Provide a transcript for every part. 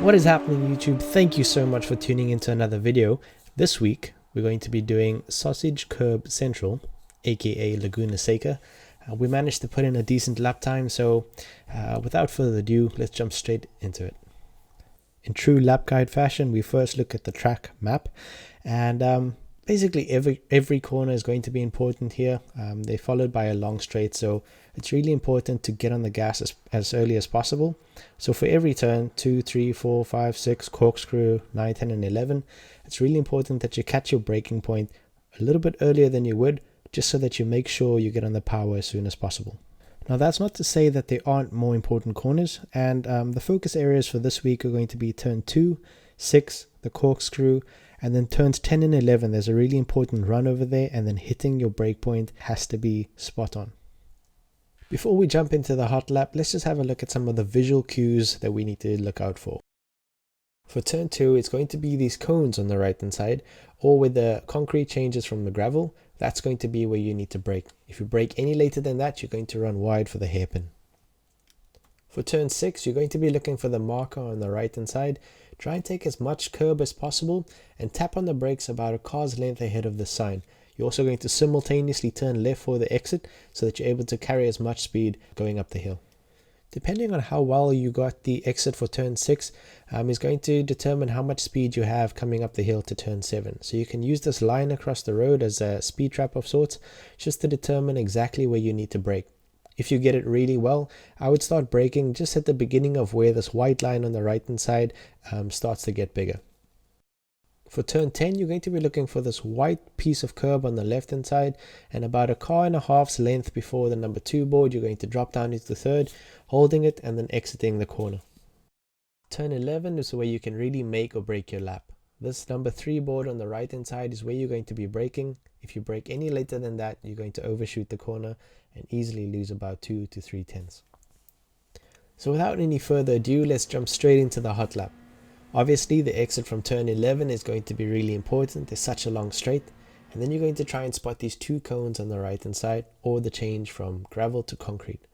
What is happening, YouTube? Thank you so much for tuning into another video. This week we're going to be doing Sausage Curb Central, aka Laguna Seca. We managed to put in a decent lap time, so without further ado, let's jump straight into it. In true lap guide fashion, we first look at the track map, and basically every corner is going to be important here. They're followed by a long straight, so it's really important to get on the gas as early as possible. So for every turn, 2, 3, 4, 5, 6, corkscrew, 9, 10 and 11, it's really important that you catch your braking point a little bit earlier than you would, just so that you make sure you get on the power as soon as possible. Now that's not to say that there aren't more important corners, and the focus areas for this week are going to be turn 2, 6, the corkscrew, and then turns 10 and 11. There's a really important run over there, and then hitting your brake point has to be spot on. Before we jump into the hot lap, let's just have a look at some of the visual cues that we need to look out for. For turn 2, it's going to be these cones on the right hand side, or where the concrete changes from the gravel. That's going to be where you need to brake. If you brake any later than that, you're going to run wide for the hairpin. For turn 6, you're going to be looking for the marker on the right hand side. Try and take as much curb as possible and tap on the brakes about a car's length ahead of the sign. You're also going to simultaneously turn left for the exit so that you're able to carry as much speed going up the hill. Depending on how well you got the exit for turn 6 is going to determine how much speed you have coming up the hill to turn 7. So you can use this line across the road as a speed trap of sorts, just to determine exactly where you need to brake. If you get it really well, I would start braking just at the beginning of where this white line on the right hand side starts to get bigger. For turn 10, you're going to be looking for this white piece of curb on the left hand side, and about a car and a half's length before the number 2 board, you're going to drop down into the third, holding it and then exiting the corner. Turn 11 is where you can really make or break your lap. This number 3 board on the right hand side is where you're going to be braking. If you brake any later than that, you're going to overshoot the corner and easily lose about 2 to 3 tenths. So without any further ado, let's jump straight into the hot lap. Obviously, the exit from turn 11 is going to be really important. There's such a long straight, and then you're going to try and spot these 2 cones on the right hand side, or the change from gravel to concrete.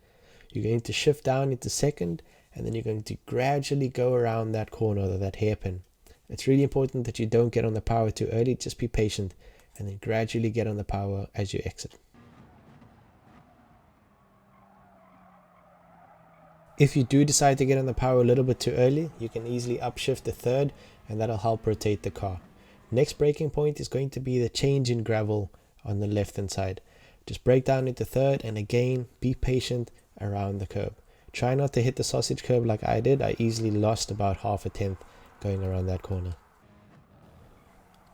You're going to shift down into second, and then you're going to gradually go around that corner or that hairpin. It's really important that you don't get on the power too early. Just be patient and then gradually get on the power as you exit. If you do decide to get on the power a little bit too early, you can easily upshift the third, and that'll help rotate the car. Next braking point is going to be the change in gravel on the left hand side. Just brake down into third, and again, be patient around the curb. Try not to hit the sausage curb like I did. I easily lost about half a tenth going around that corner.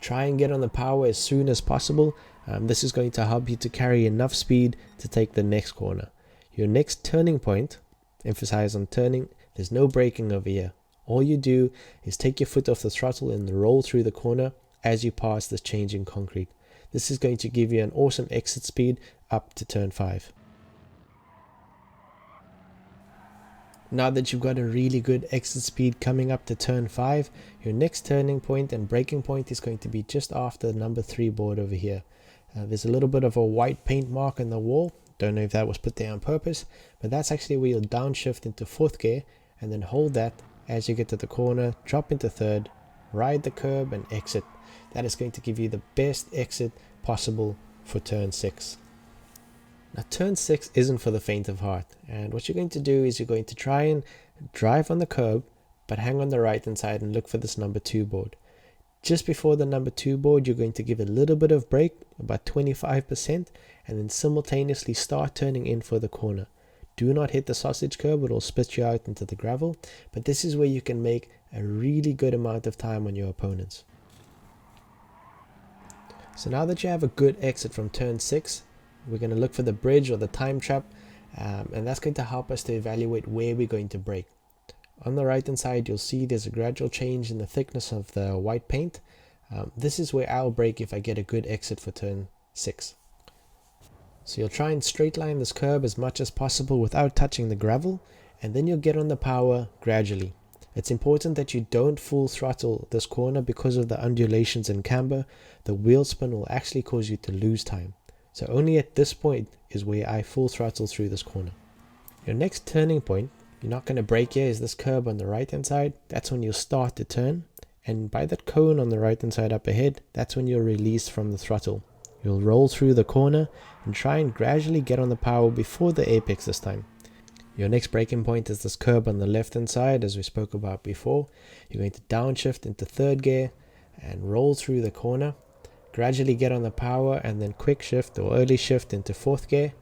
Try and get on the power as soon as possible. This is going to help you to carry enough speed to take the next corner. Your next turning point, emphasize on turning, there's no braking over here. All you do is take your foot off the throttle and roll through the corner as you pass this change in concrete. This is going to give you an awesome exit speed up to turn 5. Now that you've got a really good exit speed coming up to turn 5, your next turning point and braking point is going to be just after the number 3 board over here. There's a little bit of a white paint mark on the wall. Don't know if that was put there on purpose, but that's actually where you'll downshift into 4th gear and then hold that as you get to the corner, drop into 3rd, ride the curb and exit. That is going to give you the best exit possible for turn 6. Now turn 6 isn't for the faint of heart, and what you're going to do is you're going to try and drive on the curb, but hang on the right hand side and look for this number 2 board. Just before the number 2 board, you're going to give a little bit of brake, about 25%, and then simultaneously start turning in for the corner. Do not hit the sausage curb, it will spit you out into the gravel, but this is where you can make a really good amount of time on your opponents. So now that you have a good exit from turn 6, we're going to look for the bridge or the time trap, and that's going to help us to evaluate where we're going to brake. On the right hand side, you'll see there's a gradual change in the thickness of the white paint. This is where I'll brake if I get a good exit for turn 6. So you'll try and straight line this curb as much as possible without touching the gravel, and then you'll get on the power gradually. It's important that you don't full throttle this corner because of the undulations and camber. The wheel spin will actually cause you to lose time. So only at this point is where I full throttle through this corner. Your next turning point You're not going to brake here. Is this curb on the right hand side? That's when you'll start to turn. And by that cone on the right hand side up ahead, that's when you'll release from the throttle. You'll roll through the corner and try and gradually get on the power before the apex this time. Your next braking point is this curb on the left hand side, as we spoke about before. You're going to downshift into third gear and roll through the corner. Gradually get on the power and then quick shift or early shift into fourth gear,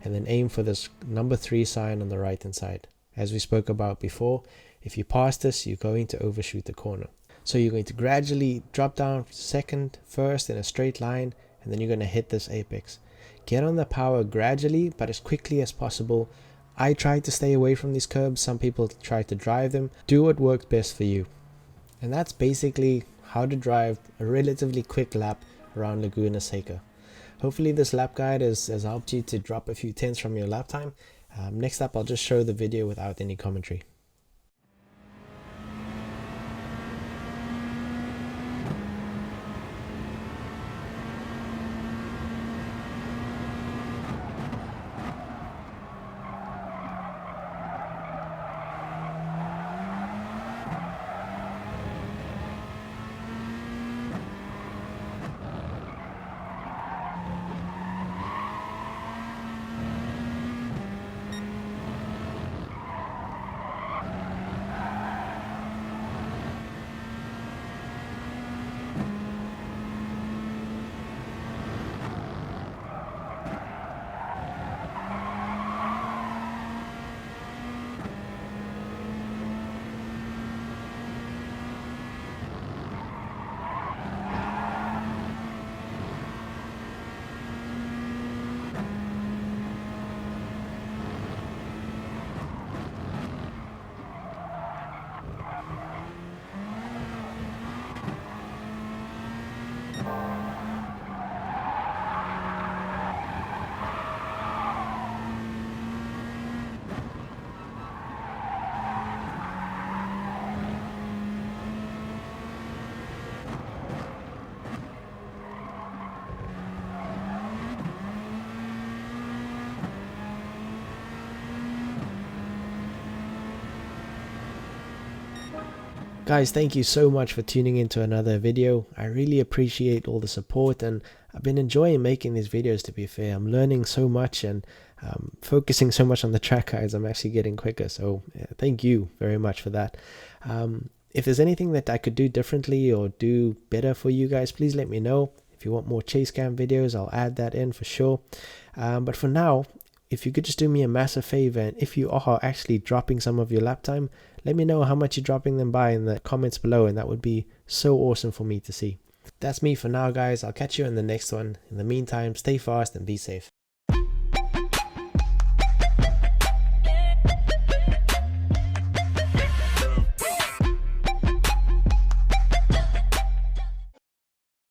and then aim for this number 3 sign on the right hand side. As we spoke about before, if you pass this, you're going to overshoot the corner. So you're going to gradually drop down second, first in a straight line, and then you're going to hit this apex. Get on the power gradually, but as quickly as possible. I try to stay away from these curbs. Some people try to drive them. Do what works best for you. And that's basically how to drive a relatively quick lap around Laguna Seca. Hopefully this lap guide has helped you to drop a few tenths from your lap time. Next up, I'll just show the video without any commentary. Guys, thank you so much for tuning into another video. I really appreciate all the support, and I've been enjoying making these videos, to be fair. I'm learning so much and focusing so much on the track guides. I'm actually getting quicker, so thank you very much for that. If there's anything that I could do differently or do better for you guys, please let me know. If you want more chase cam videos, I'll add that in for sure. But for now, if you could just do me a massive favor, and if you are actually dropping some of your lap time, let me know how much you're dropping them by in the comments below, and that would be so awesome for me to see. That's me for now, guys. I'll catch you in the next one. In the meantime, stay fast and be safe.